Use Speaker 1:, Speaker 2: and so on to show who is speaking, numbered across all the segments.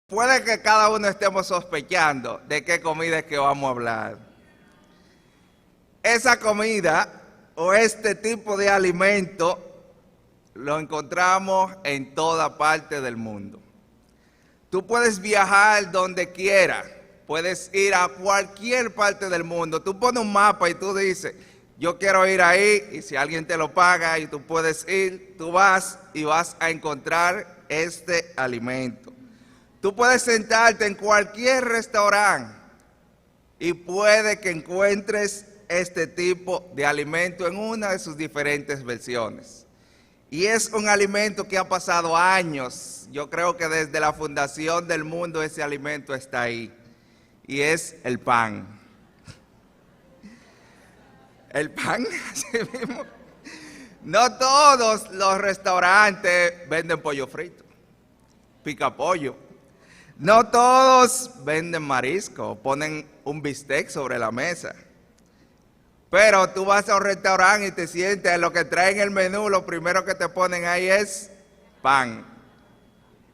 Speaker 1: Puede que cada uno estemos sospechando de qué comida es que vamos a hablar. Esa comida o este tipo de alimento lo encontramos en toda parte del mundo. Tú puedes viajar donde quieras, puedes ir a cualquier parte del mundo. Tú pones un mapa y tú dices, yo quiero ir ahí, y si alguien te lo paga y tú puedes ir, tú vas y vas a encontrar este alimento. Tú puedes sentarte en cualquier restaurante y puede que encuentres este tipo de alimento en una de sus diferentes versiones. Y es un alimento que ha pasado años. Yo creo que desde la fundación del mundo ese alimento está ahí. Y es el pan. El pan, así mismo. No todos los restaurantes venden pollo frito, pica pollo. No todos venden marisco, ponen un bistec sobre la mesa. Pero tú vas a un restaurante y te sientes, en lo que traen el menú, lo primero que te ponen ahí es pan.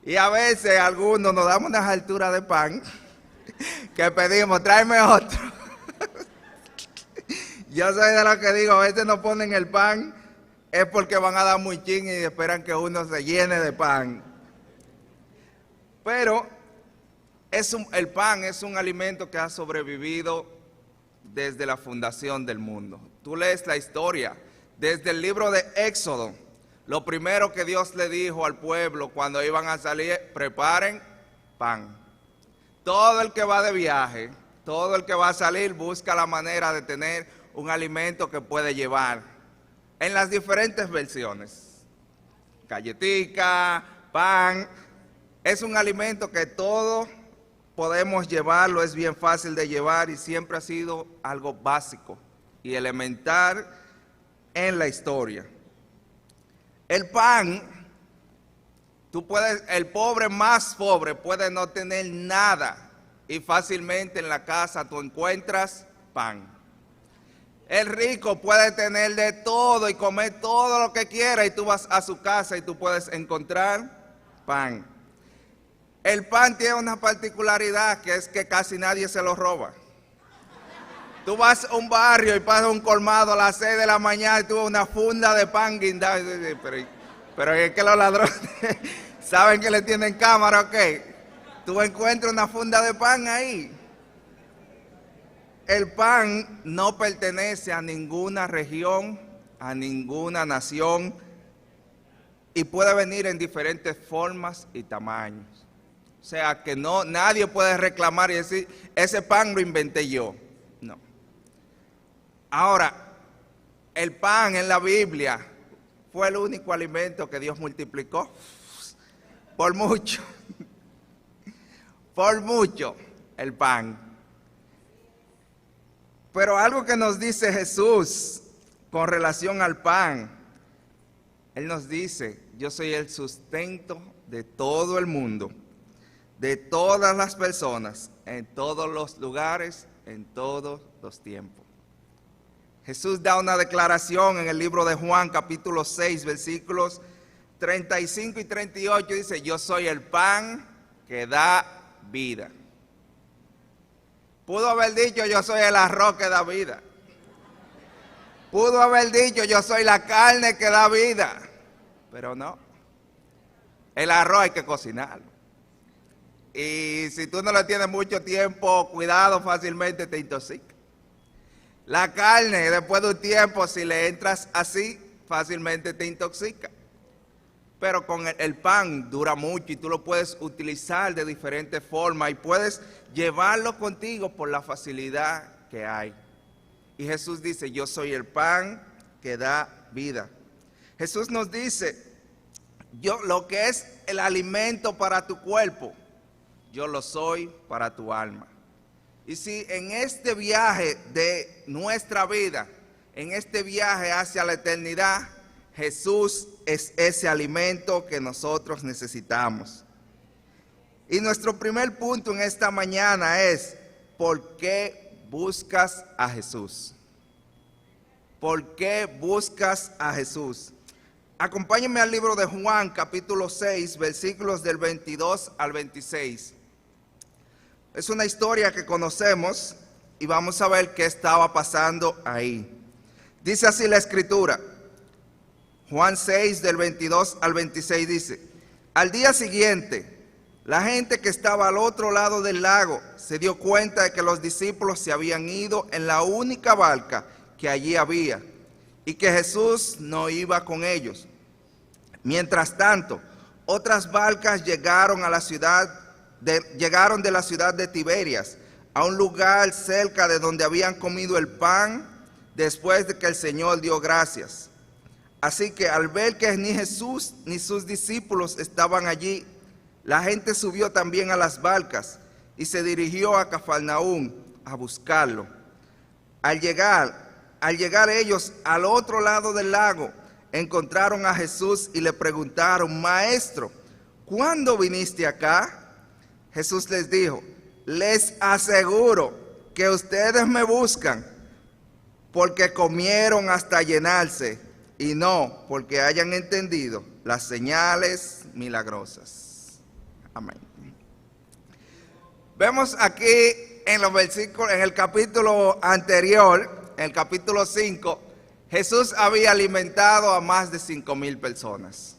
Speaker 1: Y a veces algunos nos damos unas alturas de pan que pedimos, tráeme otro. Yo soy de los que digo, a veces no ponen el pan, es porque van a dar muy chin y esperan que uno se llene de pan. Pero el pan es un alimento que ha sobrevivido desde la fundación del mundo. Tú lees la historia, desde el libro de Éxodo, lo primero que Dios le dijo al pueblo cuando iban a salir, preparen pan. Todo el que va de viaje, todo el que va a salir, busca la manera de tener un alimento que puede llevar en las diferentes versiones. Galletica, pan, es un alimento que todos podemos llevarlo, es bien fácil de llevar y siempre ha sido algo básico y elemental en la historia. El pan, el pobre más pobre puede no tener nada y fácilmente en la casa tú encuentras pan. El rico puede tener de todo y comer todo lo que quiera y tú vas a su casa y tú puedes encontrar pan. El pan tiene una particularidad que es que casi nadie se lo roba. Tú vas a un barrio y pasas un colmado a las 6 de la mañana y tú ves una funda de pan guindada. Pero es que los ladrones saben que le tienen cámara, ¿ok? Tú encuentras una funda de pan ahí. El pan no pertenece a ninguna región, a ninguna nación y puede venir en diferentes formas y tamaños. O sea que nadie puede reclamar y decir, ese pan lo inventé yo. No. Ahora, el pan en la Biblia fue el único alimento que Dios multiplicó. Por mucho. Por mucho, el pan. Pero algo que nos dice Jesús con relación al pan, Él nos dice, yo soy el sustento de todo el mundo, de todas las personas, en todos los lugares, en todos los tiempos. Jesús da una declaración en el libro de Juan, capítulo 6, versículos 35 y 38, dice, yo soy el pan que da vida. Pudo haber dicho, yo soy el arroz que da vida. Pudo haber dicho, yo soy la carne que da vida. Pero no. El arroz hay que cocinarlo. Y si tú no le tienes mucho tiempo, cuidado, fácilmente te intoxica. La carne, después de un tiempo, si le entras así, fácilmente te intoxica. Pero con el pan dura mucho y tú lo puedes utilizar de diferentes formas y puedes llevarlo contigo por la facilidad que hay. Y Jesús dice, yo soy el pan que da vida. Jesús nos dice, yo lo que es el alimento para tu cuerpo, yo lo soy para tu alma. Y si en este viaje de nuestra vida, en este viaje hacia la eternidad, Jesús es ese alimento que nosotros necesitamos. Y nuestro primer punto en esta mañana es, ¿por qué buscas a Jesús? ¿Por qué buscas a Jesús? Acompáñenme al libro de Juan, capítulo 6, versículos del 22 al 26. Es una historia que conocemos y vamos a ver qué estaba pasando ahí. Dice así la Escritura, Juan 6, del 22 al 26 dice: al día siguiente, la gente que estaba al otro lado del lago se dio cuenta de que los discípulos se habían ido en la única barca que allí había y que Jesús no iba con ellos. Mientras tanto, otras barcas llegaron de la ciudad de Tiberias, a un lugar cerca de donde habían comido el pan después de que el Señor dio gracias. Así que al ver que ni Jesús ni sus discípulos estaban allí, la gente subió también a las barcas y se dirigió a Cafarnaúm a buscarlo. Al llegar ellos al otro lado del lago, encontraron a Jesús y le preguntaron: Maestro, ¿cuándo viniste acá? Jesús les dijo: les aseguro que ustedes me buscan porque comieron hasta llenarse y no porque hayan entendido las señales milagrosas. Amén. Vemos aquí en los versículos, en el capítulo anterior, en el capítulo 5, Jesús había alimentado a más de 5,000 personas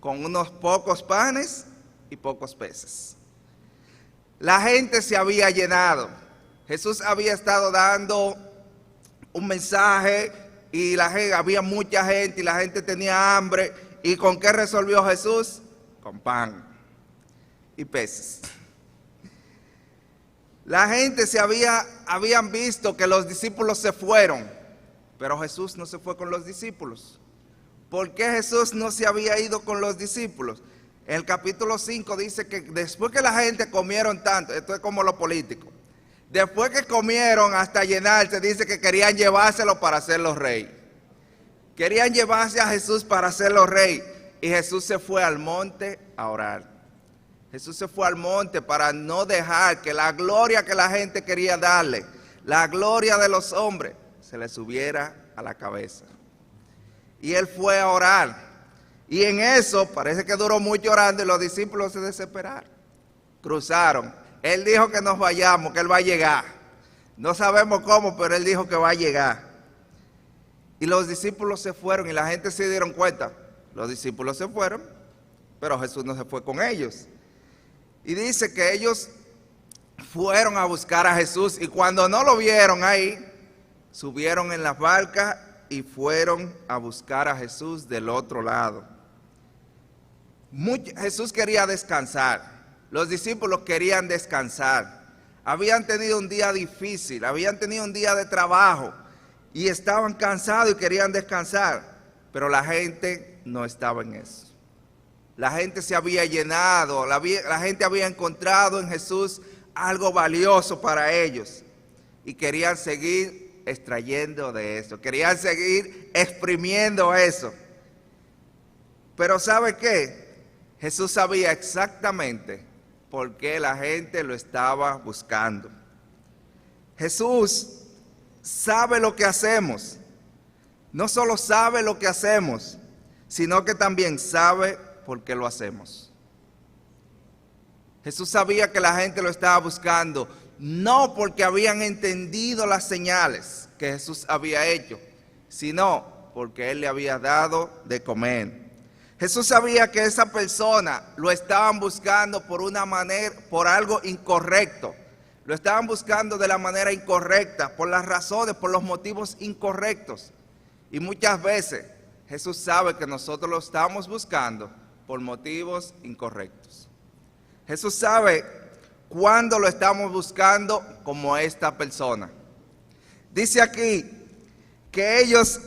Speaker 1: con unos pocos panes y pocos peces. La gente se había llenado. Jesús había estado dando un mensaje y había mucha gente y la gente tenía hambre. ¿Y con qué resolvió Jesús? Con pan y peces. La gente habían visto que los discípulos se fueron, pero Jesús no se fue con los discípulos. ¿Por qué Jesús no se había ido con los discípulos? En el capítulo 5 dice que después que la gente comieron tanto, esto es como lo político, después que comieron hasta llenarse, dice que querían llevárselo para hacerlo rey. Querían llevarse a Jesús para hacerlo rey. Y Jesús se fue al monte a orar. Jesús se fue al monte para no dejar que la gloria que la gente quería darle, la gloria de los hombres, se le subiera a la cabeza. Y él fue a orar. Y en eso parece que duró mucho orando y los discípulos se desesperaron. Cruzaron. Él dijo que nos vayamos, que él va a llegar. No sabemos cómo, pero él dijo que va a llegar. Y los discípulos se fueron y la gente se dieron cuenta. Los discípulos se fueron, pero Jesús no se fue con ellos. Y dice que ellos fueron a buscar a Jesús y cuando no lo vieron ahí, subieron en las barcas y fueron a buscar a Jesús del otro lado. Jesús quería descansar, los discípulos querían descansar. Habían tenido un día difícil, habían tenido un día de trabajo y estaban cansados y querían descansar, pero la gente no estaba en eso. La gente se había llenado, la gente había encontrado en Jesús algo valioso para ellos y querían seguir extrayendo de eso, querían seguir exprimiendo eso. Pero ¿sabe qué? Jesús sabía exactamente por qué la gente lo estaba buscando. Jesús sabe lo que hacemos. No solo sabe lo que hacemos, sino que también sabe por qué lo hacemos. Jesús sabía que la gente lo estaba buscando, no porque habían entendido las señales que Jesús había hecho, sino porque Él le había dado de comer. Jesús sabía que esa persona lo estaban buscando por algo incorrecto. Lo estaban buscando de la manera incorrecta, por las razones, por los motivos incorrectos. Y muchas veces Jesús sabe que nosotros lo estamos buscando por motivos incorrectos. Jesús sabe cuándo lo estamos buscando como esta persona. Dice aquí que ellos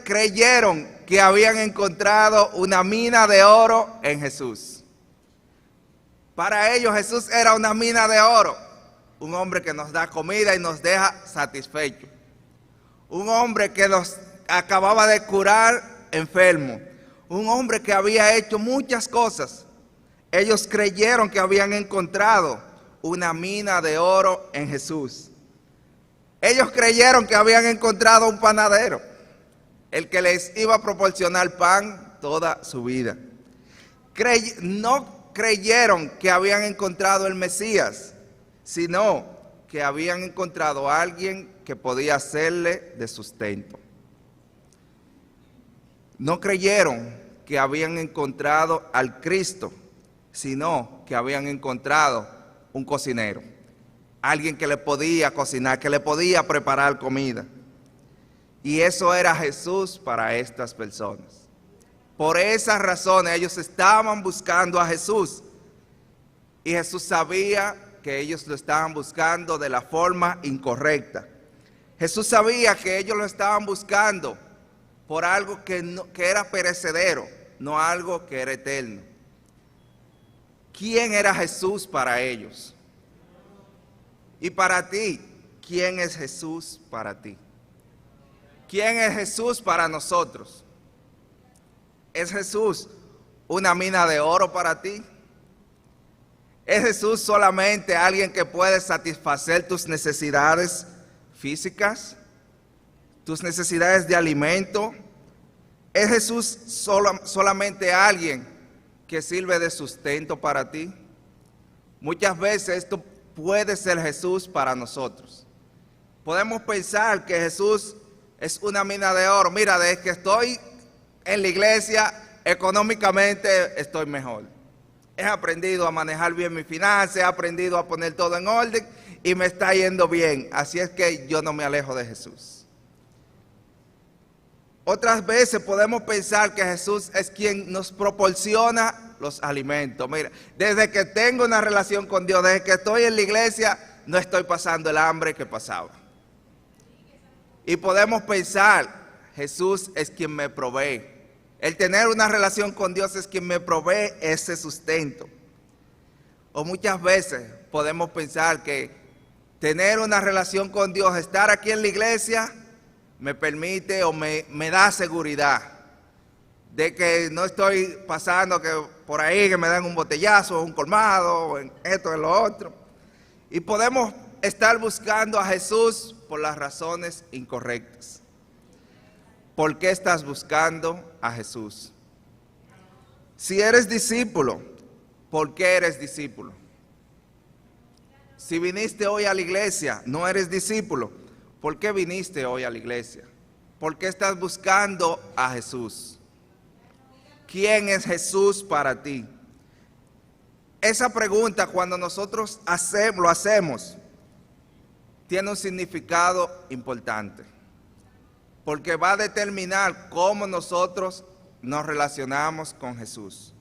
Speaker 1: creyeron que habían encontrado una mina de oro en Jesús. Para ellos Jesús era una mina de oro, un hombre que nos da comida y nos deja satisfechos, un hombre que nos acababa de curar enfermo, un hombre que había hecho muchas cosas. Ellos creyeron que habían encontrado una mina de oro en Jesús. Ellos creyeron que habían encontrado un panadero, el que les iba a proporcionar pan toda su vida. No creyeron que habían encontrado el Mesías, sino que habían encontrado a alguien que podía hacerle de sustento. No creyeron que habían encontrado al Cristo, sino que habían encontrado un cocinero, alguien que le podía cocinar, que le podía preparar comida. Y eso era Jesús para estas personas. Por esas razones ellos estaban buscando a Jesús. Y Jesús sabía que ellos lo estaban buscando de la forma incorrecta. Jesús sabía que ellos lo estaban buscando por algo que era perecedero, no algo que era eterno. ¿Quién era Jesús para ellos? Y para ti, ¿quién es Jesús para ti? ¿Quién es Jesús para nosotros? ¿Es Jesús una mina de oro para ti? ¿Es Jesús solamente alguien que puede satisfacer tus necesidades físicas? ¿Tus necesidades de alimento? ¿Es Jesús solamente alguien que sirve de sustento para ti? Muchas veces esto puede ser Jesús para nosotros. Podemos pensar que Jesús es una mina de oro. Mira, desde que estoy en la iglesia, económicamente estoy mejor. He aprendido a manejar bien mis finanzas, he aprendido a poner todo en orden y me está yendo bien. Así es que yo no me alejo de Jesús. Otras veces podemos pensar que Jesús es quien nos proporciona los alimentos. Mira, desde que tengo una relación con Dios, desde que estoy en la iglesia, no estoy pasando el hambre que pasaba. Y podemos pensar, Jesús es quien me provee. El tener una relación con Dios es quien me provee ese sustento. O muchas veces podemos pensar que tener una relación con Dios, estar aquí en la iglesia, me permite o me da seguridad de que no estoy pasando que por ahí que me dan un botellazo, un colmado, o en esto, en lo otro. Y podemos estar buscando a Jesús por las razones incorrectas. ¿Por qué estás buscando a Jesús? Si eres discípulo, ¿por qué eres discípulo? Si viniste hoy a la iglesia, no eres discípulo, ¿por qué viniste hoy a la iglesia? ¿Por qué estás buscando a Jesús? ¿Quién es Jesús para ti? Esa pregunta, cuando nosotros lo hacemos, tiene un significado importante, porque va a determinar cómo nosotros nos relacionamos con Jesús.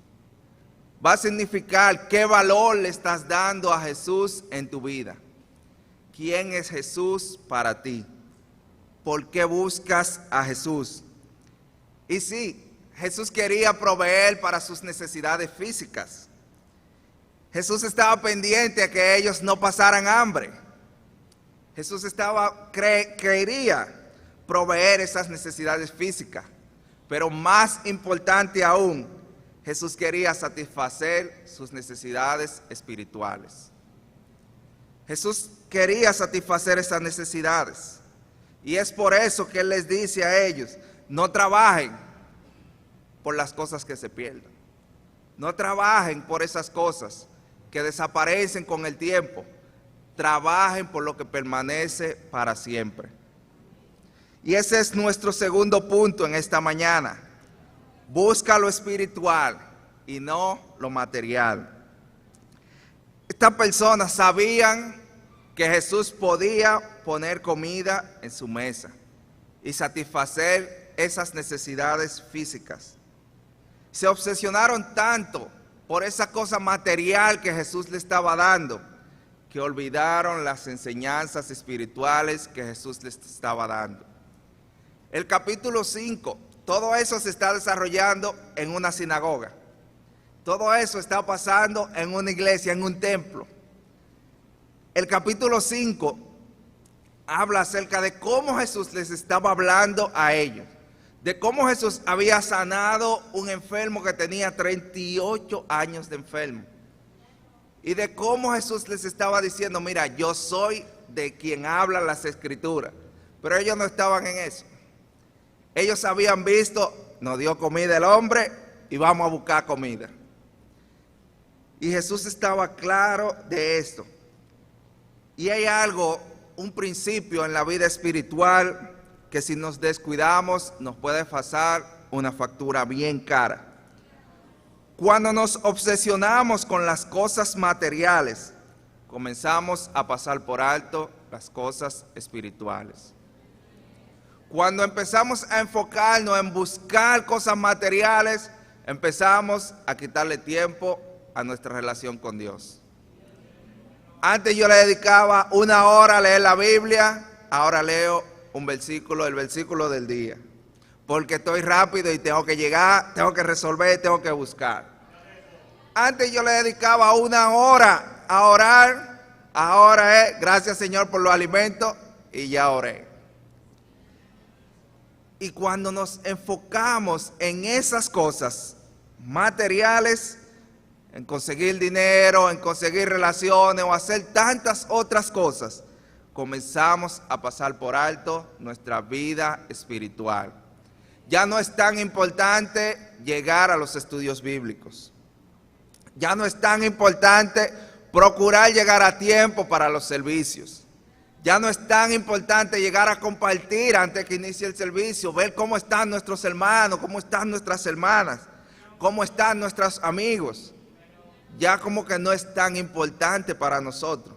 Speaker 1: Va a significar qué valor le estás dando a Jesús en tu vida. ¿Quién es Jesús para ti? ¿Por qué buscas a Jesús? Y sí, Jesús quería proveer para sus necesidades físicas. Jesús estaba pendiente a que ellos no pasaran hambre. Jesús quería proveer esas necesidades físicas, pero más importante aún, Jesús quería satisfacer sus necesidades espirituales. Jesús quería satisfacer esas necesidades, y es por eso que Él les dice a ellos, no trabajen por las cosas que se pierden, no trabajen por esas cosas que desaparecen con el tiempo, trabajen por lo que permanece para siempre. Y ese es nuestro segundo punto en esta mañana. Busca lo espiritual y no lo material. Estas personas sabían que Jesús podía poner comida en su mesa y satisfacer esas necesidades físicas. Se obsesionaron tanto por esa cosa material que Jesús le estaba dando, que olvidaron las enseñanzas espirituales que Jesús les estaba dando. El capítulo 5, todo eso se está desarrollando en una sinagoga. Todo eso está pasando en una iglesia, en un templo. El capítulo 5 habla acerca de cómo Jesús les estaba hablando a ellos, de cómo Jesús había sanado un enfermo que tenía 38 años de enfermo, y de cómo Jesús les estaba diciendo, mira, yo soy de quien hablan las escrituras, pero ellos no estaban en eso. Ellos habían visto, nos dio comida el hombre y vamos a buscar comida. Y Jesús estaba claro de esto. Y hay algo, un principio en la vida espiritual que si nos descuidamos nos puede pasar una factura bien cara. Cuando nos obsesionamos con las cosas materiales, comenzamos a pasar por alto las cosas espirituales. Cuando empezamos a enfocarnos en buscar cosas materiales, empezamos a quitarle tiempo a nuestra relación con Dios. Antes yo le dedicaba 1 hora a leer la Biblia, ahora leo el versículo del día. Porque estoy rápido y tengo que llegar, tengo que resolver, tengo que buscar. Antes yo le dedicaba 1 hora a orar, ahora es gracias Señor por los alimentos y ya oré. Y cuando nos enfocamos en esas cosas materiales, en conseguir dinero, en conseguir relaciones o hacer tantas otras cosas, comenzamos a pasar por alto nuestra vida espiritual. Ya no es tan importante llegar a los estudios bíblicos. Ya no es tan importante procurar llegar a tiempo para los servicios. Ya no es tan importante llegar a compartir antes que inicie el servicio, ver cómo están nuestros hermanos, cómo están nuestras hermanas, cómo están nuestros amigos. Ya como que no es tan importante para nosotros.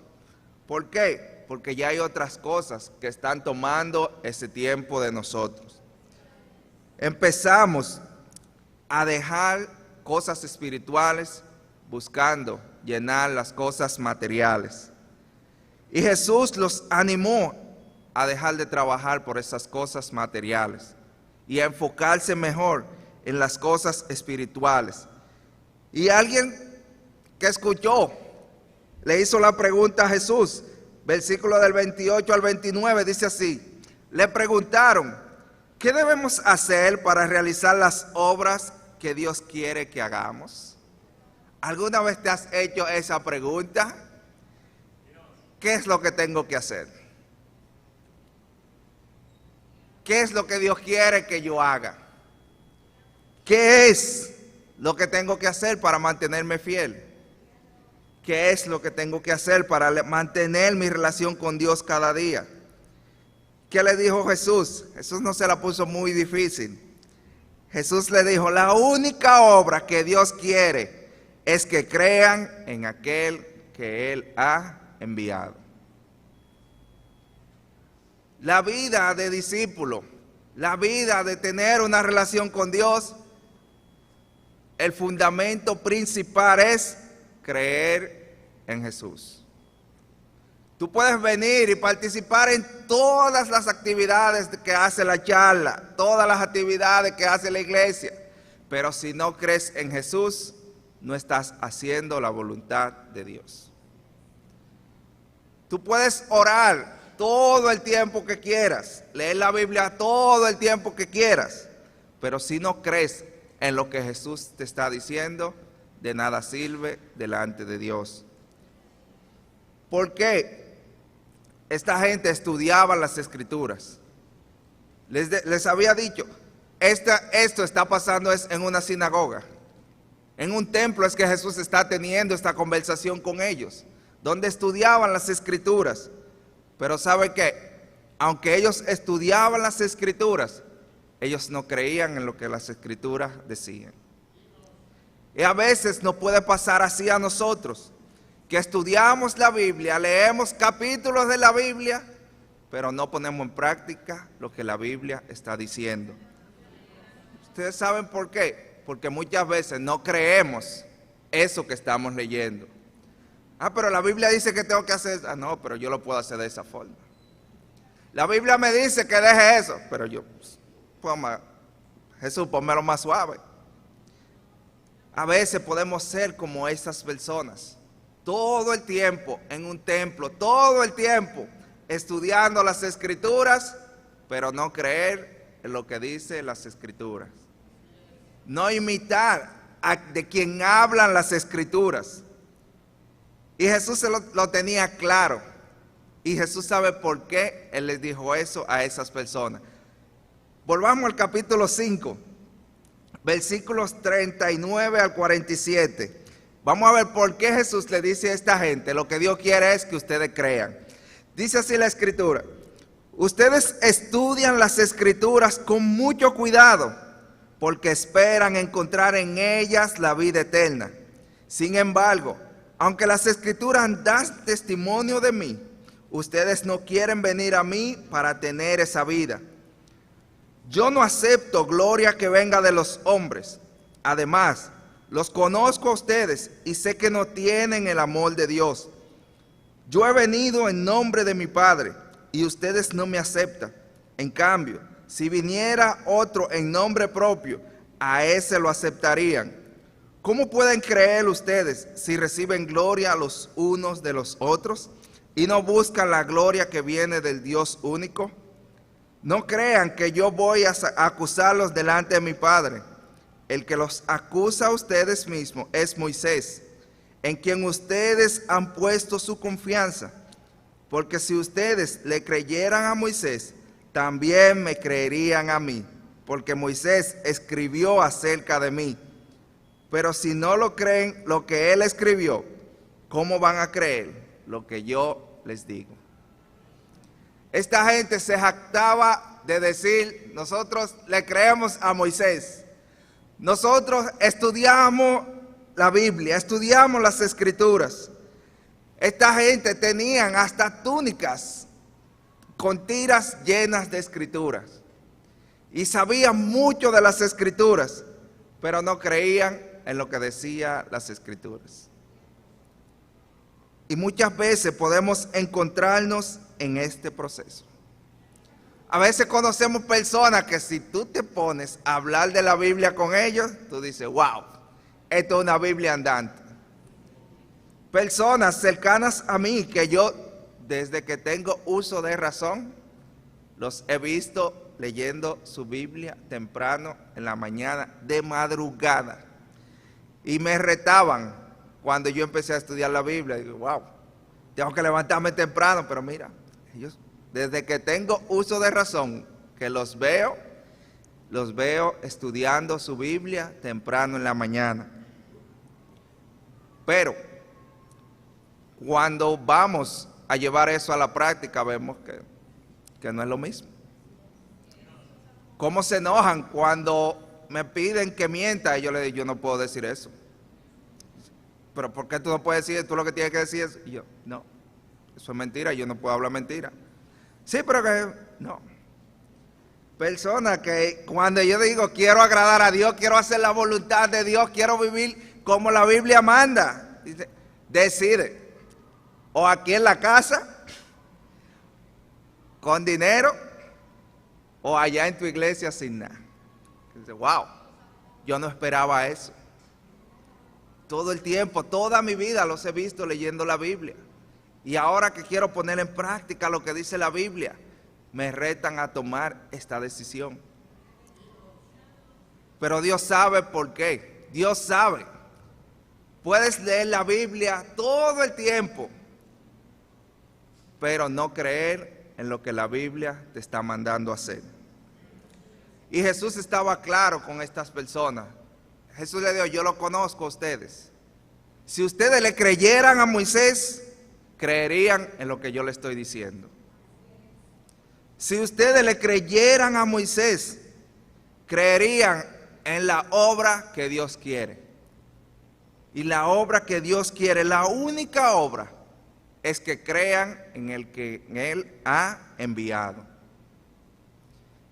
Speaker 1: ¿Por qué? Porque ya hay otras cosas que están tomando ese tiempo de nosotros. Empezamos a dejar cosas espirituales buscando llenar las cosas materiales. Y Jesús los animó a dejar de trabajar por esas cosas materiales y a enfocarse mejor en las cosas espirituales. Y alguien que escuchó le hizo la pregunta a Jesús, versículo del 28 al 29, dice así: le preguntaron, ¿qué debemos hacer para realizar las obras que Dios quiere que hagamos? ¿Alguna vez te has hecho esa pregunta? ¿Qué es lo que tengo que hacer? ¿Qué es lo que Dios quiere que yo haga? ¿Qué es lo que tengo que hacer para mantenerme fiel? ¿Qué es lo que tengo que hacer para mantener mi relación con Dios cada día? ¿Qué le dijo Jesús? Jesús no se la puso muy difícil. Jesús le dijo, la única obra que Dios quiere es que crean en aquel que Él ha enviado. La vida de discípulo, la vida de tener una relación con Dios, el fundamento principal es creer en Jesús. Tú puedes venir y participar en todas las actividades que hace la charla, todas las actividades que hace la iglesia, pero si no crees en Jesús, no estás haciendo la voluntad de Dios. Tú puedes orar todo el tiempo que quieras, leer la Biblia todo el tiempo que quieras, pero si no crees en lo que Jesús te está diciendo, de nada sirve delante de Dios. ¿Por qué? Esta gente estudiaba las Escrituras. Les había dicho, esto está pasando es en una sinagoga. En un templo es que Jesús está teniendo esta conversación con ellos, donde estudiaban las Escrituras. Pero ¿sabe qué? Aunque ellos estudiaban las Escrituras, ellos no creían en lo que las Escrituras decían. Y a veces nos puede pasar así a nosotros, que estudiamos la Biblia, leemos capítulos de la Biblia, pero no ponemos en práctica lo que la Biblia está diciendo. ¿Ustedes saben por qué? Porque muchas veces no creemos eso que estamos leyendo. Pero la Biblia dice que tengo que hacer eso. No, pero yo lo puedo hacer de esa forma. La Biblia me dice que deje eso, pero yo, Jesús, ponmelo más suave. A veces podemos ser como esas personas. Todo el tiempo en un templo, todo el tiempo estudiando las Escrituras, pero no creer en lo que dice las Escrituras. No imitar de quien hablan las Escrituras. Y Jesús lo tenía claro. Y Jesús sabe por qué Él les dijo eso a esas personas. Volvamos al capítulo 5, versículos 39 al 47. Vamos a ver por qué Jesús le dice a esta gente, lo que Dios quiere es que ustedes crean. Dice así la Escritura: ustedes estudian las Escrituras con mucho cuidado, porque esperan encontrar en ellas la vida eterna. Sin embargo, aunque las Escrituras dan testimonio de mí, ustedes no quieren venir a mí para tener esa vida. Yo no acepto gloria que venga de los hombres. Además, los conozco a ustedes y sé que no tienen el amor de Dios. Yo he venido en nombre de mi Padre y ustedes no me aceptan. En cambio, si viniera otro en nombre propio, a ese lo aceptarían. ¿Cómo pueden creer ustedes si reciben gloria los unos de los otros y no buscan la gloria que viene del Dios único? No crean que yo voy a acusarlos delante de mi Padre. El que los acusa a ustedes mismos es Moisés, en quien ustedes han puesto su confianza. Porque si ustedes le creyeran a Moisés, también me creerían a mí, porque Moisés escribió acerca de mí. Pero si no lo creen lo que él escribió, ¿cómo van a creer lo que yo les digo? Esta gente se jactaba de decir: nosotros le creemos a Moisés. Nosotros estudiamos la Biblia, estudiamos las Escrituras. Esta gente tenían hasta túnicas con tiras llenas de escrituras. Y sabían mucho de las Escrituras, pero no creían en lo que decían las Escrituras. Y muchas veces podemos encontrarnos en este proceso. A veces conocemos personas que si tú te pones a hablar de la Biblia con ellos, tú dices: wow, esto es una Biblia andante. Personas cercanas a mí que yo, desde que tengo uso de razón, los he visto leyendo su Biblia temprano en la mañana, de madrugada. Y me retaban cuando yo empecé a estudiar la Biblia. Digo: wow, tengo que levantarme temprano, pero mira, ellos, desde que tengo uso de razón, que los veo estudiando su Biblia temprano en la mañana. Pero cuando vamos a llevar eso a la práctica, vemos que no es lo mismo. ¿Cómo se enojan cuando me piden que mienta? Y yo les digo: yo no puedo decir eso. ¿Pero por qué tú no puedes decir? Tú lo que tienes que decir es... Y yo: no, eso es mentira, yo no puedo hablar mentira. Sí, pero que no. Personas que cuando yo digo quiero agradar a Dios, quiero hacer la voluntad de Dios, quiero vivir como la Biblia manda, decide, o aquí en la casa, con dinero, o allá en tu iglesia sin nada. Dice: wow, yo no esperaba eso. Todo el tiempo, toda mi vida los he visto leyendo la Biblia. Y ahora que quiero poner en práctica lo que dice la Biblia, me retan a tomar esta decisión. Pero Dios sabe por qué. Dios sabe. Puedes leer la Biblia todo el tiempo, pero no creer en lo que la Biblia te está mandando a hacer. Y Jesús estaba claro con estas personas. Jesús le dijo: yo lo conozco a ustedes. Si ustedes le creyeran a Moisés, creerían en lo que yo le estoy diciendo. Si ustedes le creyeran a Moisés, creerían en la obra que Dios quiere. Y la obra que Dios quiere, la única obra, es que crean en el que Él ha enviado.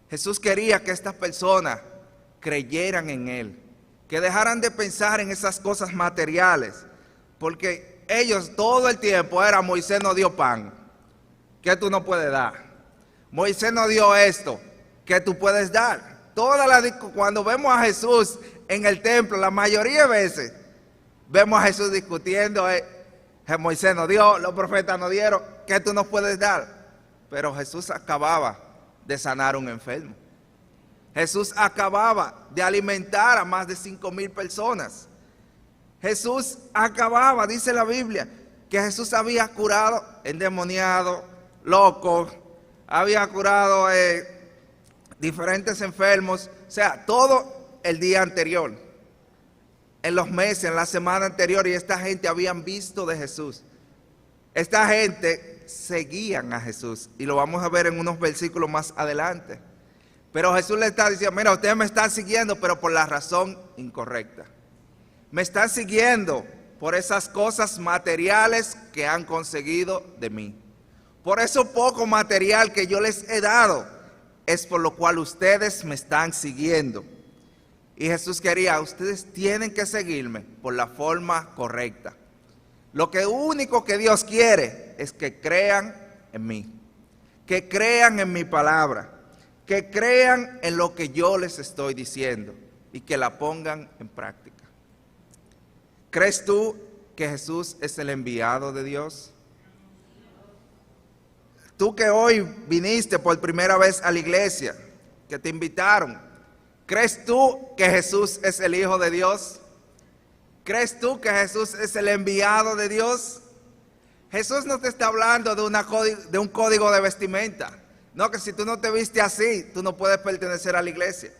Speaker 1: Jesús quería que estas personas creyeran en Él, que dejaran de pensar en esas cosas materiales, porque ellos todo el tiempo era: Moisés no dio pan, ¿qué tú no puedes dar? Moisés no dio esto, ¿qué tú puedes dar? Cuando vemos a Jesús en el templo, la mayoría de veces vemos a Jesús discutiendo: que Moisés no dio, los profetas no dieron, ¿qué tú nos puedes dar? Pero Jesús acababa de sanar a un enfermo. Jesús acababa de alimentar a más de 5,000 personas. Jesús acababa, dice la Biblia, que Jesús había curado endemoniados, locos, había curado diferentes enfermos, o sea, todo el día anterior, en los meses, en la semana anterior, y esta gente habían visto de Jesús. Esta gente seguían a Jesús. Y lo vamos a ver en unos versículos más adelante. Pero Jesús le está diciendo, mira, ustedes me están siguiendo, pero por la razón incorrecta. Me están siguiendo por esas cosas materiales que han conseguido de mí. Por eso poco material que yo les he dado, es por lo cual ustedes me están siguiendo. Y Jesús quería, ustedes tienen que seguirme por la forma correcta. Lo único que Dios quiere es que crean en mí, que crean en mi palabra, que crean en lo que yo les estoy diciendo y que la pongan en práctica. ¿Crees tú que Jesús es el enviado de Dios? Tú que hoy viniste por primera vez a la iglesia, que te invitaron, ¿crees tú que Jesús es el Hijo de Dios? ¿Crees tú que Jesús es el enviado de Dios? Jesús no te está hablando de un código de vestimenta. No, que si tú no te vistes así, tú no puedes pertenecer a la iglesia.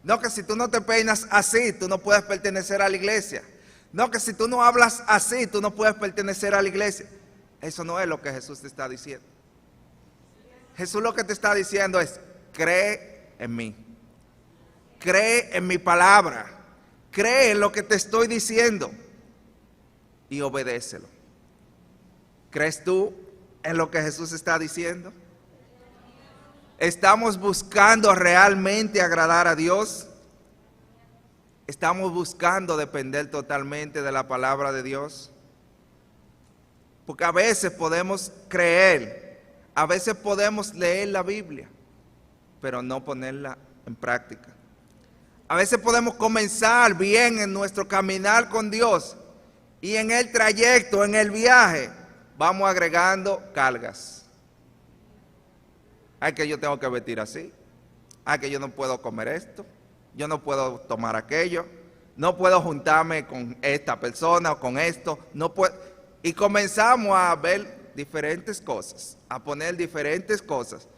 Speaker 1: No, que si tú no te peinas así, tú no puedes pertenecer a la iglesia. No, que si tú no hablas así, tú no puedes pertenecer a la iglesia. Eso no es lo que Jesús te está diciendo. Jesús lo que te está diciendo es, cree en mí. Cree en mi palabra. Cree en lo que te estoy diciendo y obedécelo. ¿Crees tú en lo que Jesús está diciendo? ¿Estamos buscando realmente agradar a Dios? ¿Estamos buscando depender totalmente de la palabra de Dios? Porque a veces podemos creer, a veces podemos leer la Biblia, pero no ponerla en práctica. A veces podemos comenzar bien en nuestro caminar con Dios y en el trayecto, en el viaje, vamos agregando cargas. Ay, que yo tengo que vestir así. Ay, que yo no puedo comer esto. Yo no puedo tomar aquello. No puedo juntarme con esta persona o con esto. No puedo. Y comenzamos a ver diferentes cosas, a poner diferentes cosas.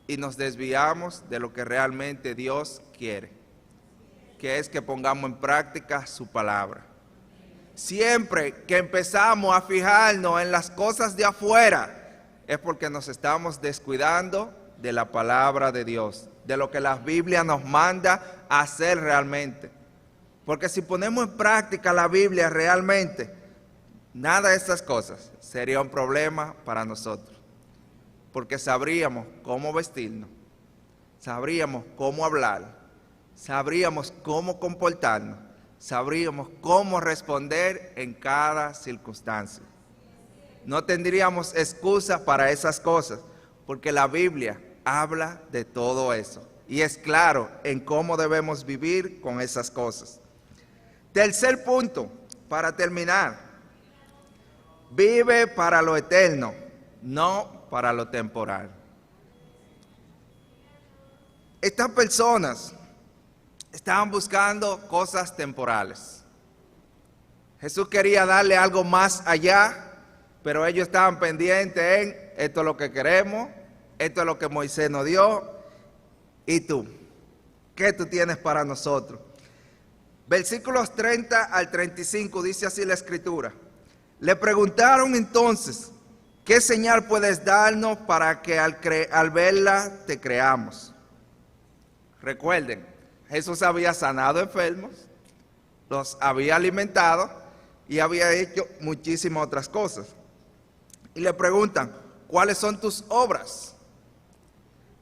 Speaker 1: Y nos desviamos de lo que realmente Dios quiere, que es que pongamos en práctica su palabra. Siempre que empezamos a fijarnos en las cosas de afuera, es porque nos estamos descuidando de la palabra de Dios, de lo que la Biblia nos manda a hacer realmente. Porque si ponemos en práctica la Biblia realmente, nada de estas cosas sería un problema para nosotros. Porque sabríamos cómo vestirnos, sabríamos cómo hablar, sabríamos cómo comportarnos, sabríamos cómo responder en cada circunstancia. No tendríamos excusa para esas cosas, porque la Biblia habla de todo eso y es claro en cómo debemos vivir con esas cosas. Tercer punto, para terminar, vive para lo eterno, no para lo temporal. Estas personas estaban buscando cosas temporales. Jesús quería darle algo más allá, pero ellos estaban pendientes en esto es lo que queremos, esto es lo que Moisés nos dio. ¿Y tú? ¿Qué tú tienes para nosotros? Versículos 30 al 35 dice así la Escritura. Le preguntaron entonces, ¿qué señal puedes darnos para que al verla te creamos? Recuerden, Jesús había sanado enfermos, los había alimentado y había hecho muchísimas otras cosas. Y le preguntan, ¿cuáles son tus obras?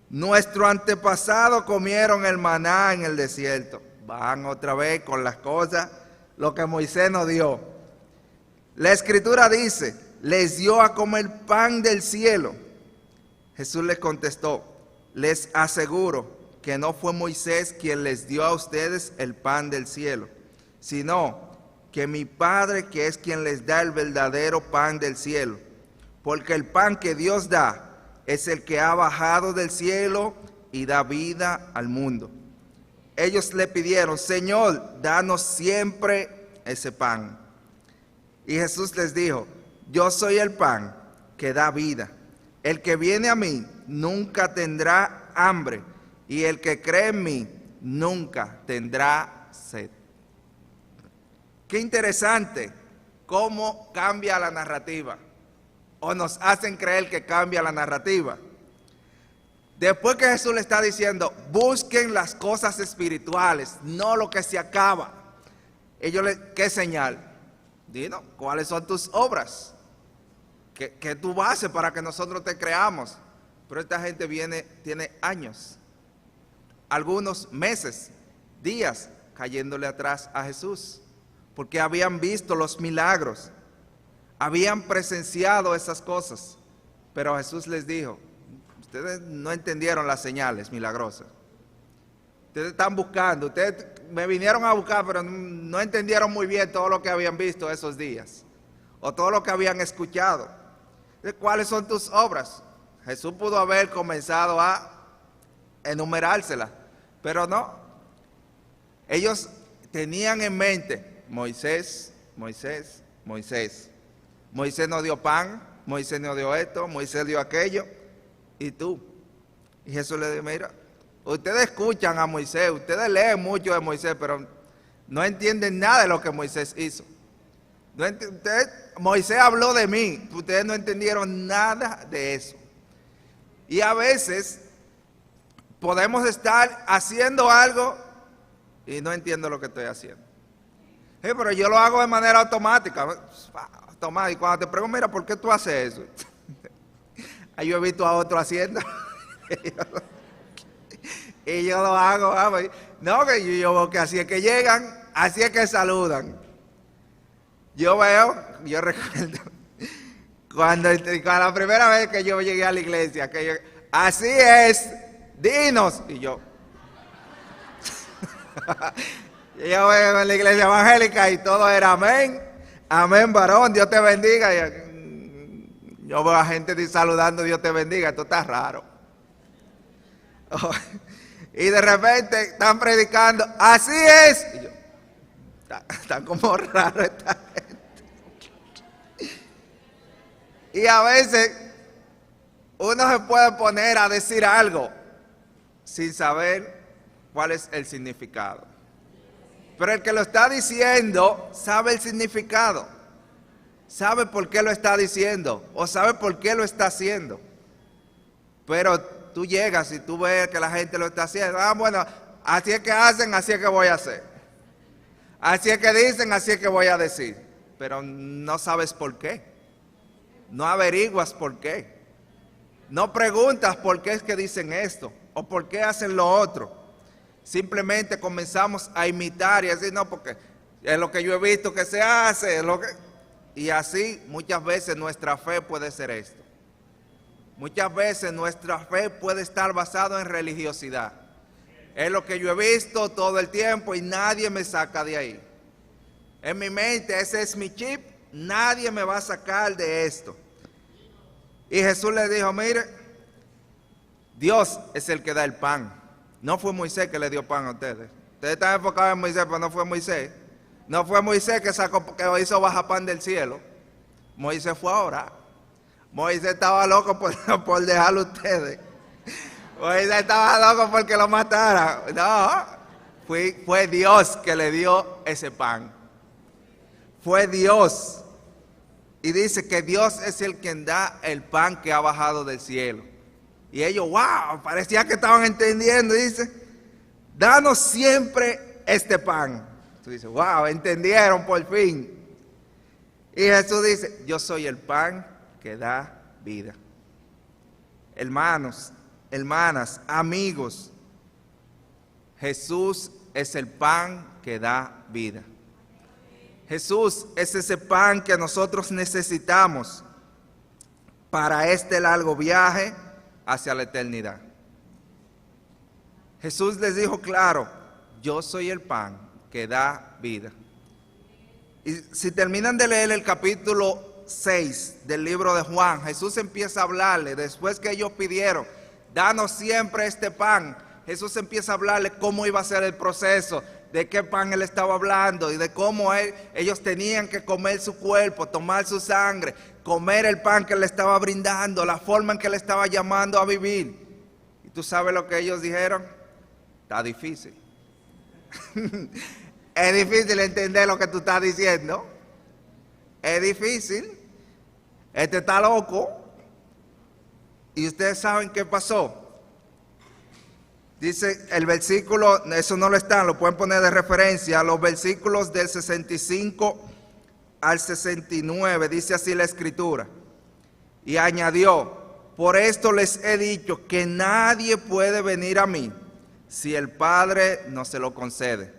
Speaker 1: Nuestro antepasado comieron el maná en el desierto. Van otra vez con las cosas, lo que Moisés nos dio. La Escritura dice, les dio a comer pan del cielo. Jesús les contestó, les aseguro que no fue Moisés quien les dio a ustedes el pan del cielo, sino que mi Padre, que es quien les da el verdadero pan del cielo. Porque el pan que Dios da es el que ha bajado del cielo y da vida al mundo. Ellos le pidieron, Señor, danos siempre ese pan. Y Jesús les dijo, yo soy el pan que da vida. El que viene a mí nunca tendrá hambre, y el que cree en mí nunca tendrá sed. Qué interesante cómo cambia la narrativa. o nos hacen creer que cambia la narrativa. Después que Jesús le está diciendo, busquen las cosas espirituales, no lo que se acaba. ¿Qué señal? Dinos, ¿cuáles son tus obras? ¿Qué tu base para que nosotros te creamos? Pero esta gente tiene años, algunos meses, días, cayéndole atrás a Jesús, porque habían visto los milagros, habían presenciado esas cosas, pero Jesús les dijo, ustedes no entendieron las señales milagrosas, ustedes están buscando, ustedes me vinieron a buscar, pero no entendieron muy bien todo lo que habían visto esos días, o todo lo que habían escuchado. ¿Cuáles son tus obras? Jesús pudo haber comenzado a enumerárselas, pero no. Ellos tenían en mente, Moisés. Moisés no dio pan, Moisés no dio esto, Moisés dio aquello, y tú. Y Jesús le dijo, mira, ustedes escuchan a Moisés, ustedes leen mucho de Moisés, pero no entienden nada de lo que Moisés hizo. Moisés habló de mí, ustedes no entendieron nada de eso. Y a veces podemos estar haciendo algo y no entiendo lo que estoy haciendo. Sí, pero yo lo hago de manera automática. Y cuando te pregunto, mira, ¿por qué tú haces eso? Ahí yo he visto a otro haciendo. Y yo lo hago. No, que yo veo que así es que llegan, así es que saludan. Yo recuerdo, cuando la primera vez que yo llegué a la iglesia, así es, dinos. Y yo veo en la iglesia evangélica y todo era amén, amén varón, Dios te bendiga. Yo veo a gente saludando, Dios te bendiga, esto está raro. Y de repente están predicando, así es. Y yo, están como raro esta gente. Y a veces uno se puede poner a decir algo sin saber cuál es el significado. Pero el que lo está diciendo sabe el significado, sabe por qué lo está diciendo o sabe por qué lo está haciendo. Pero tú llegas y tú ves que la gente lo está haciendo. Bueno, así es que hacen, así es que voy a hacer. Así es que dicen, así es que voy a decir. Pero no sabes por qué. No averiguas por qué. No preguntas por qué es que dicen esto o por qué hacen lo otro. Simplemente comenzamos a imitar y decir, no, porque es lo que yo he visto que se hace. Y así muchas veces nuestra fe puede ser esto. Muchas veces nuestra fe puede estar basada en religiosidad. Es lo que yo he visto todo el tiempo y nadie me saca de ahí. En mi mente ese es mi chip, nadie me va a sacar de esto. Y Jesús le dijo, mire, Dios es el que da el pan. No fue Moisés que le dio pan a ustedes. Ustedes están enfocados en Moisés, pero no fue Moisés. No fue Moisés que hizo bajar pan del cielo. Moisés fue a orar. Moisés estaba loco por dejarlo a ustedes. Moisés estaba loco porque lo matara. No, fue Dios que le dio ese pan. Fue Dios. Y dice que Dios es el quien da el pan que ha bajado del cielo. Y ellos, wow, parecía que estaban entendiendo. Y dice, danos siempre este pan. Tú dices, wow, entendieron por fin. Y Jesús dice, yo soy el pan que da vida. Hermanos, hermanas, amigos, Jesús es el pan que da vida. Jesús es ese pan que nosotros necesitamos para este largo viaje hacia la eternidad. Jesús les dijo claro, yo soy el pan que da vida. Y si terminan de leer el capítulo 6 del libro de Juan, Jesús empieza a hablarle, después que ellos pidieron, danos siempre este pan, Jesús empieza a hablarle cómo iba a ser el proceso, de qué pan él estaba hablando y de cómo ellos tenían que comer su cuerpo, tomar su sangre, comer el pan que él estaba brindando, la forma en que él estaba llamando a vivir. ¿Y tú sabes lo que ellos dijeron? Está difícil. Es difícil entender lo que tú estás diciendo. Es difícil. este está loco. Y ustedes saben qué pasó. Dice el versículo, eso no lo están, lo pueden poner de referencia, los versículos del 65 al 69, dice así la Escritura. Y añadió, por esto les he dicho que nadie puede venir a mí si el Padre no se lo concede.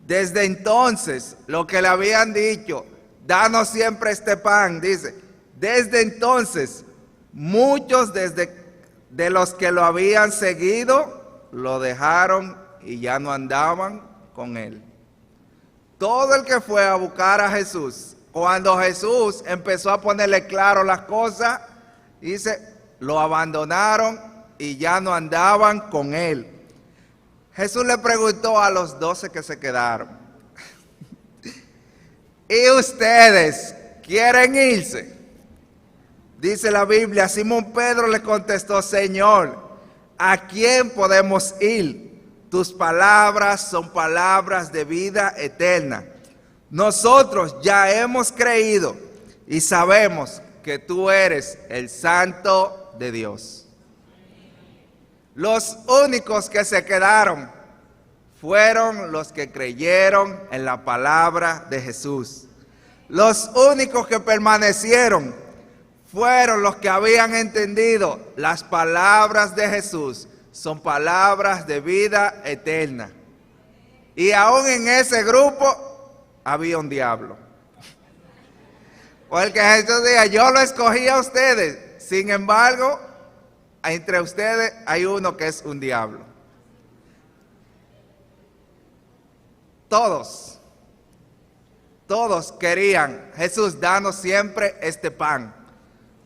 Speaker 1: Desde entonces, lo que le habían dicho, danos siempre este pan, dice, desde entonces, muchos de los que lo habían seguido, lo dejaron y ya no andaban con él. Todo el que fue a buscar a Jesús, cuando Jesús empezó a ponerle claro las cosas, dice, lo abandonaron y ya no andaban con él. Jesús le preguntó a los 12 que se quedaron, ¿y ustedes quieren irse? Dice la Biblia, Simón Pedro le contestó, Señor, ¿a quién podemos ir? Tus palabras son palabras de vida eterna. Nosotros ya hemos creído y sabemos que tú eres el Santo de Dios. Los únicos que se quedaron fueron los que creyeron en la palabra de Jesús. Los únicos que permanecieron fueron los que habían entendido las palabras de Jesús, son palabras de vida eterna. Y aún en ese grupo había un diablo. Porque Jesús decía, yo lo escogí a ustedes, sin embargo, entre ustedes hay uno que es un diablo. Todos querían, Jesús, danos siempre este pan.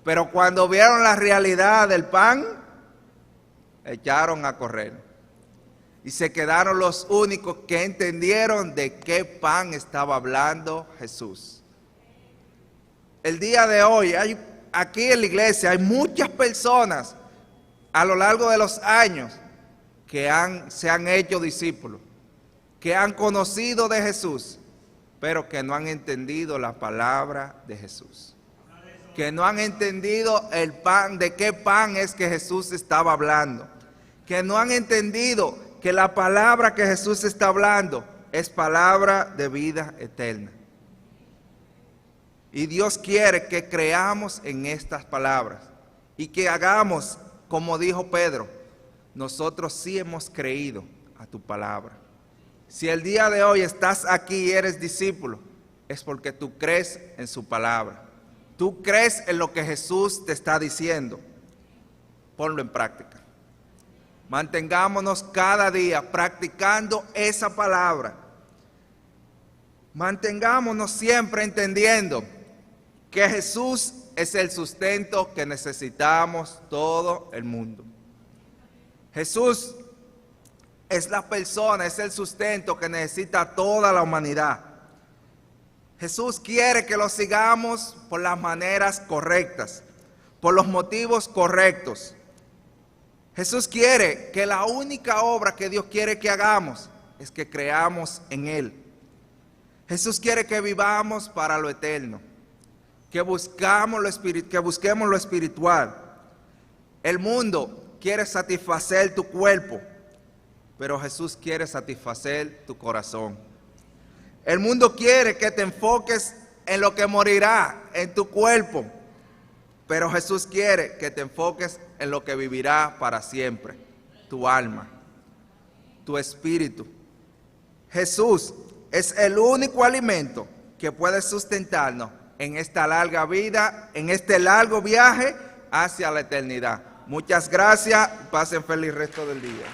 Speaker 1: Pero cuando vieron la realidad del pan, echaron a correr. Y se quedaron los únicos que entendieron de qué pan estaba hablando Jesús. El día de hoy, aquí en la iglesia, hay muchas personas a lo largo de los años que se han hecho discípulos, que han conocido de Jesús, pero que no han entendido la palabra de Jesús. Que no han entendido el pan, de qué pan es que Jesús estaba hablando. Que no han entendido que la palabra que Jesús está hablando es palabra de vida eterna. Y Dios quiere que creamos en estas palabras y que hagamos como dijo Pedro, nosotros sí hemos creído a tu palabra. Si el día de hoy estás aquí y eres discípulo, es porque tú crees en su palabra. Tú crees en lo que Jesús te está diciendo. Ponlo en práctica. Mantengámonos cada día practicando esa palabra. Mantengámonos siempre entendiendo que Jesús es el sustento que necesitamos todo el mundo. Jesús es la persona, es el sustento que necesita toda la humanidad. Jesús quiere que lo sigamos por las maneras correctas, por los motivos correctos. Jesús quiere que la única obra que Dios quiere que hagamos es que creamos en Él. Jesús quiere que vivamos para lo eterno, que busquemos lo espiritual. El mundo quiere satisfacer tu cuerpo, pero Jesús quiere satisfacer tu corazón. El mundo quiere que te enfoques en lo que morirá en tu cuerpo, pero Jesús quiere que te enfoques en lo que vivirá para siempre, tu alma, tu espíritu. Jesús es el único alimento que puede sustentarnos en esta larga vida, en este largo viaje hacia la eternidad. Muchas gracias, pasen feliz resto del día.